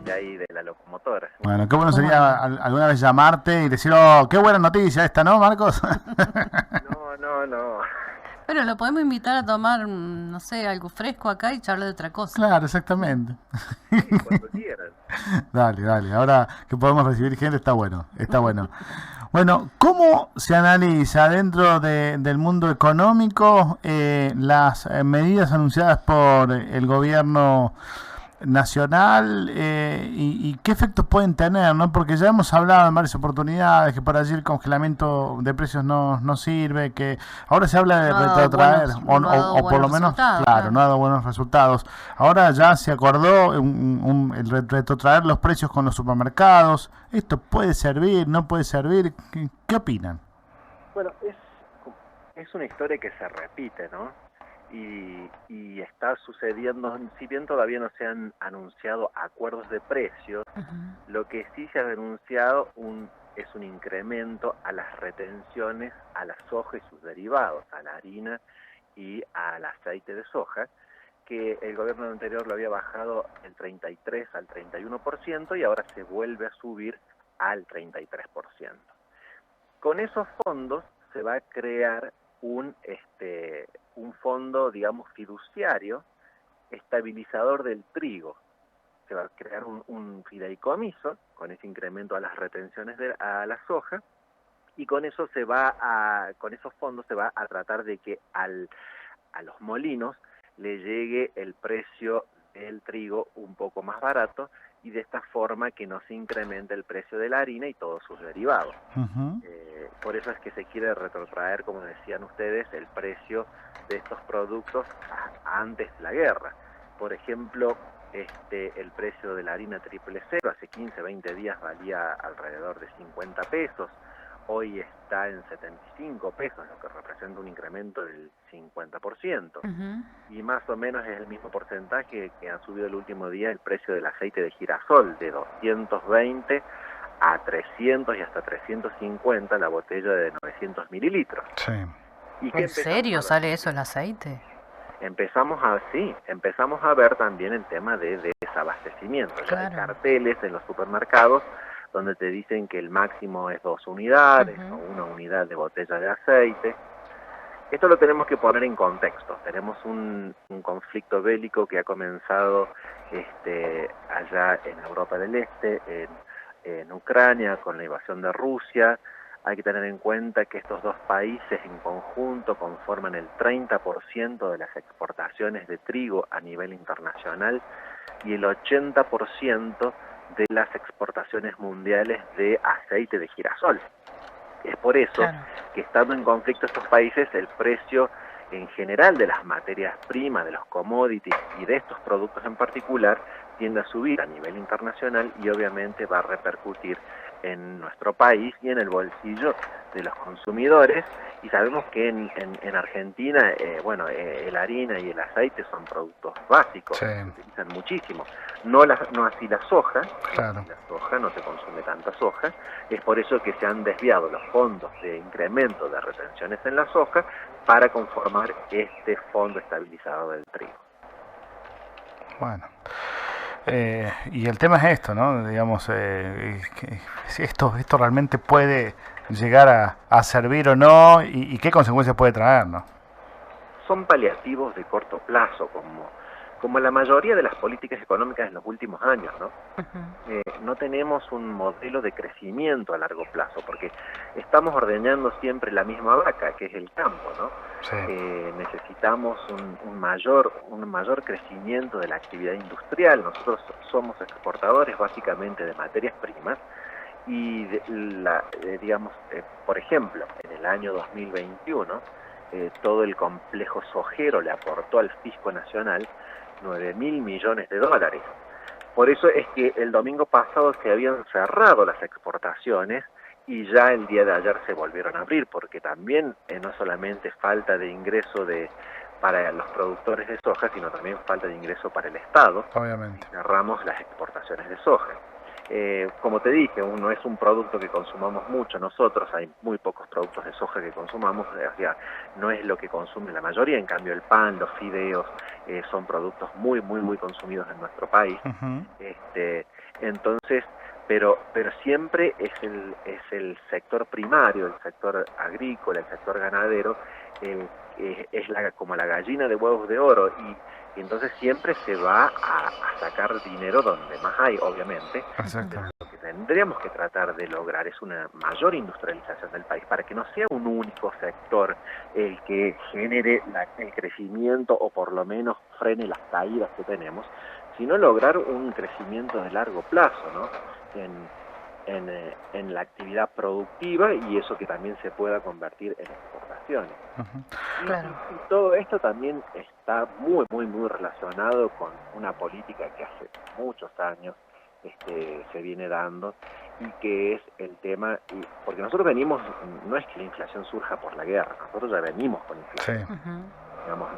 de ahí de la locomotora. Bueno, qué bueno ¿Cómo sería no? alguna vez llamarte y decir, oh, qué buena noticia esta, ¿no, Marcos? No, no, no. Pero lo podemos invitar a tomar, no sé, algo fresco acá y charlar de otra cosa. Claro, exactamente. Sí, cuando quieran. Dale, dale. Ahora que podemos recibir gente está bueno, está bueno. Bueno, ¿cómo se analiza dentro del mundo económico las medidas anunciadas por el gobierno nacional y qué efectos pueden tener, ¿no? Porque ya hemos hablado en varias oportunidades que por allí el congelamiento de precios no sirve, que ahora se habla de No ha dado retrotraer no ha dado o por buenos lo menos, resultados, claro, no ha dado buenos resultados. Ahora ya se acordó el retrotraer los precios con los supermercados. ¿Esto puede servir, no puede servir? ¿Qué opinan? Bueno, es una historia que se repite, ¿no? Y está sucediendo, si bien todavía no se han anunciado acuerdos de precios, Ujú. lo que sí se ha denunciado es un incremento a las retenciones a la soja y sus derivados, a la harina y al aceite de soja, que el gobierno anterior lo había bajado el 33 al 31% y ahora se vuelve a subir al 33%. Con esos fondos se va a crear un fondo, digamos, fiduciario, estabilizador del trigo. Se va a crear un fideicomiso con ese incremento a las retenciones a la soja, y con eso con esos fondos se va a tratar de que a los molinos le llegue el precio del trigo un poco más barato, y de esta forma que no se incremente el precio de la harina y todos sus derivados. Ujú. Por eso es que se quiere retrotraer, como decían ustedes, el precio de estos productos antes de la guerra. Por ejemplo, el precio de la harina triple cero hace 15, 20 días valía alrededor de 50 pesos. Hoy está en 75 pesos, lo que representa un incremento del 50%. Ujú. Y más o menos es el mismo porcentaje que ha subido el último día el precio del aceite de girasol, de 220 a 300 y hasta 350 la botella de 900 mililitros. Sí. ¿Y qué ¿En empezamos serio a ver? sale eso el aceite? Empezamos a ver también el tema de desabastecimiento. Ya hay Claro. carteles en los supermercados donde te dicen que el máximo es 2 unidades o Ujú. 1 unidad de botella de aceite. Esto lo tenemos que poner en contexto. Tenemos un conflicto bélico que ha comenzado allá en Europa del Este, en Ucrania, con la invasión de Rusia. Hay que tener en cuenta que estos dos países en conjunto conforman el 30% de las exportaciones de trigo a nivel internacional y el 80% de las exportaciones mundiales de aceite de girasol. Es por eso Claro. que, estando en conflicto estos países, el precio en general de las materias primas, de los commodities y de estos productos en particular, tiende a subir a nivel internacional y obviamente va a repercutir en nuestro país y en el bolsillo de los consumidores. Y sabemos que en Argentina, la harina y el aceite son productos básicos, Sí, se utilizan muchísimo. No así la soja, claro. la soja no se consume tanta soja. Es por eso que se han desviado los fondos de incremento de retenciones en la soja para conformar este fondo estabilizador del trigo. Bueno. Y el tema es esto, ¿no? Digamos, si esto realmente puede llegar a servir o no y qué consecuencias puede traer, ¿no? Son paliativos de corto plazo, como la mayoría de las políticas económicas en los últimos años, ¿no? Ujú. No tenemos un modelo de crecimiento a largo plazo, porque estamos ordeñando siempre la misma vaca, que es el campo, ¿no? Sí. Necesitamos un mayor crecimiento de la actividad industrial. Nosotros somos exportadores básicamente de materias primas y por ejemplo, en el año 2021, todo el complejo sojero le aportó al fisco nacional 9.000 millones de dólares. Por eso es que el domingo pasado se habían cerrado las exportaciones y ya el día de ayer se volvieron a abrir, porque también no solamente falta de ingreso para los productores de soja, sino también falta de ingreso para el Estado, Obviamente. si cerramos las exportaciones de soja. Como te dije, no es un producto que consumamos mucho nosotros, hay muy pocos productos de soja que consumamos, o sea, no es lo que consume la mayoría. En cambio el pan, los fideos, son productos muy, muy, muy consumidos en nuestro país. Ujú. Entonces, pero siempre es el sector primario, el sector agrícola, el sector ganadero, como la gallina de huevos de oro, y entonces siempre se va a sacar dinero donde más hay, obviamente. Exacto. Pero lo que tendríamos que tratar de lograr es una mayor industrialización del país, para que no sea un único sector el que genere el crecimiento, o por lo menos frene las caídas que tenemos, sino lograr un crecimiento de largo plazo, ¿no? En la actividad productiva, y eso que también se pueda convertir en exportaciones. Claro. Y todo esto también está muy, muy, muy relacionado con una política que hace muchos años se viene dando, y que es el tema, porque nosotros venimos, no es que la inflación surja por la guerra, nosotros ya venimos con inflación. Sí. Digamos,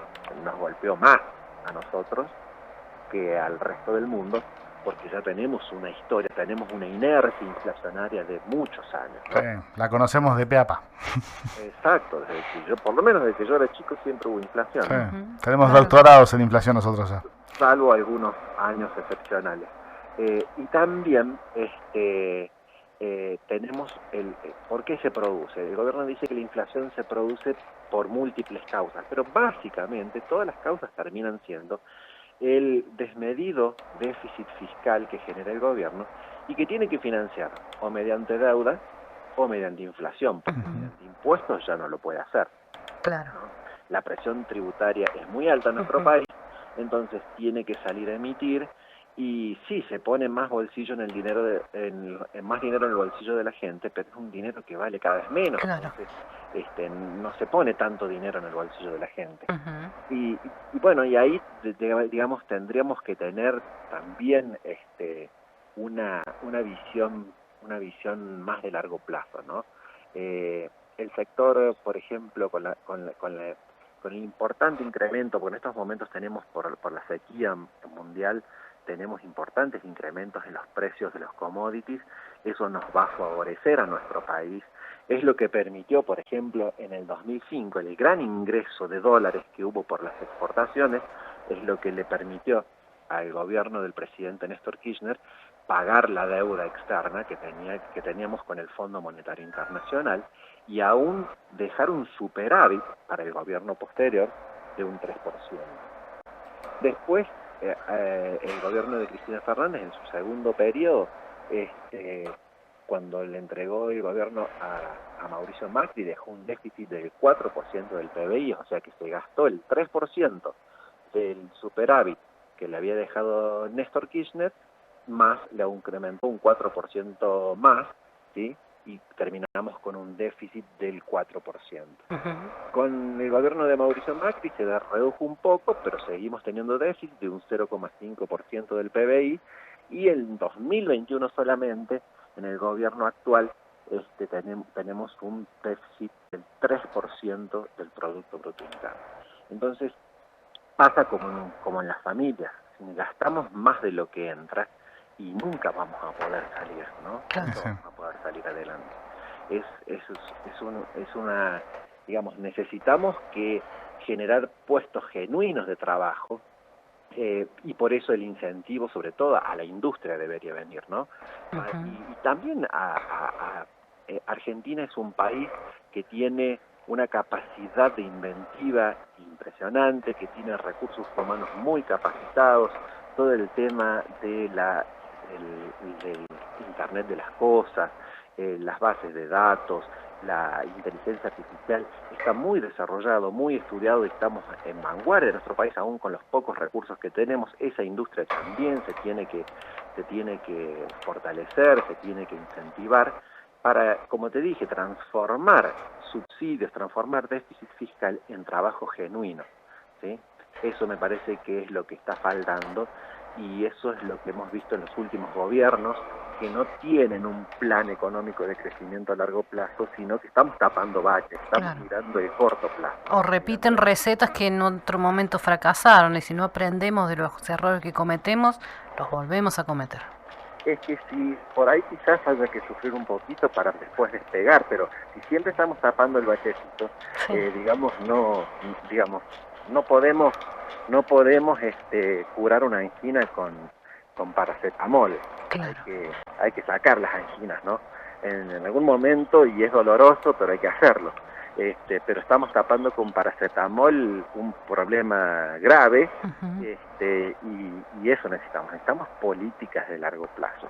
nos golpeó más a nosotros que al resto del mundo, porque ya tenemos una historia, tenemos una inercia inflacionaria de muchos años, ¿no? Sí, la conocemos de pe a pa. Exacto, por lo menos desde que yo era chico siempre hubo inflación, Sí. ¿no? Tenemos doctorados en inflación nosotros ya. Salvo algunos años excepcionales. Y también tenemos ¿por qué se produce? El gobierno dice que la inflación se produce por múltiples causas, pero básicamente todas las causas terminan siendo el desmedido déficit fiscal que genera el gobierno, y que tiene que financiar o mediante deuda o mediante inflación, porque mediante impuestos ya no lo puede hacer. Claro. ¿No? La presión tributaria es muy alta en nuestro país, entonces tiene que salir a emitir, y sí, se pone más bolsillo en el dinero, más dinero en el bolsillo de la gente, pero es un dinero que vale cada vez menos. Claro. Entonces, no se pone tanto dinero en el bolsillo de la gente. Y bueno, y ahí, digamos, tendríamos que tener también una visión más de largo plazo, ¿no? El sector, por ejemplo, con el importante incremento, porque en estos momentos tenemos, por la sequía mundial, tenemos importantes incrementos en los precios de los commodities. Eso nos va a favorecer a nuestro país. Es lo que permitió, por ejemplo, en el 2005, el gran ingreso de dólares que hubo por las exportaciones, es lo que le permitió al gobierno del presidente Néstor Kirchner pagar la deuda externa que teníamos con el Fondo Monetario Internacional, y aún dejar un superávit para el gobierno posterior de un 3%. Después, el gobierno de Cristina Fernández, en su segundo periodo, cuando le entregó el gobierno a Mauricio Macri, dejó un déficit del 4% del PBI, o sea que se gastó el 3% del superávit que le había dejado Néstor Kirchner, más le incrementó un 4% más, ¿sí? Y terminamos con un déficit del 4%. Con el gobierno de Mauricio Macri se redujo un poco, pero seguimos teniendo déficit de un 0,5% del PBI, y en 2021 solamente, en el gobierno actual, tenemos un déficit del 3% del Producto Bruto Interno. Entonces, pasa como en las familias, si gastamos más de lo que entra, y nunca vamos a poder salir, ¿no? Claro. Nunca vamos a poder salir adelante. Digamos, necesitamos generar puestos genuinos de trabajo, y por eso el incentivo, sobre todo a la industria, debería venir, ¿no? Y también Argentina es un país que tiene una capacidad de inventiva impresionante, que tiene recursos humanos muy capacitados, todo el tema del Internet de las cosas, las bases de datos, la inteligencia artificial, está muy desarrollado, muy estudiado, y estamos en vanguardia en nuestro país, aún con los pocos recursos que tenemos. Esa industria también se tiene que fortalecer, se tiene que incentivar para, como te dije, transformar subsidios, transformar déficit fiscal en trabajo genuino, ¿sí? Eso me parece que es lo que está faltando, y eso es lo que hemos visto en los últimos gobiernos, que no tienen un plan económico de crecimiento a largo plazo, sino que estamos tapando baches, estamos mirando de corto plazo. O repiten recetas que en otro momento fracasaron, y si no aprendemos de los errores que cometemos, los volvemos a cometer. Es que si por ahí quizás haya que sufrir un poquito para después despegar, pero si siempre estamos tapando el bachecito, no podemos curar una angina con paracetamol. Claro. Hay que sacar las anginas, ¿no? En algún momento, y es doloroso, pero hay que hacerlo. Pero estamos tapando con paracetamol un problema grave, y eso necesitamos políticas de largo plazo.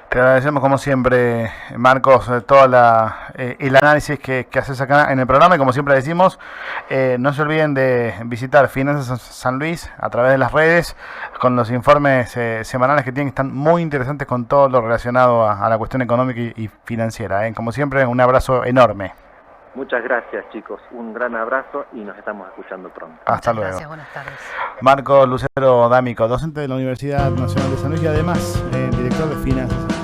Te agradecemos como siempre, Marcos, todo el análisis que haces acá en el programa, y como siempre decimos, no se olviden de visitar Finanzas San Luis a través de las redes con los informes semanales que tienen, que están muy interesantes con todo lo relacionado a la cuestión económica y financiera. Como siempre, un abrazo enorme. Muchas gracias, chicos, un gran abrazo y nos estamos escuchando pronto. Hasta luego. Gracias, buenas tardes. Marcos Lucero D'Amico, docente de la Universidad Nacional de San Luis y además director de Finanzas.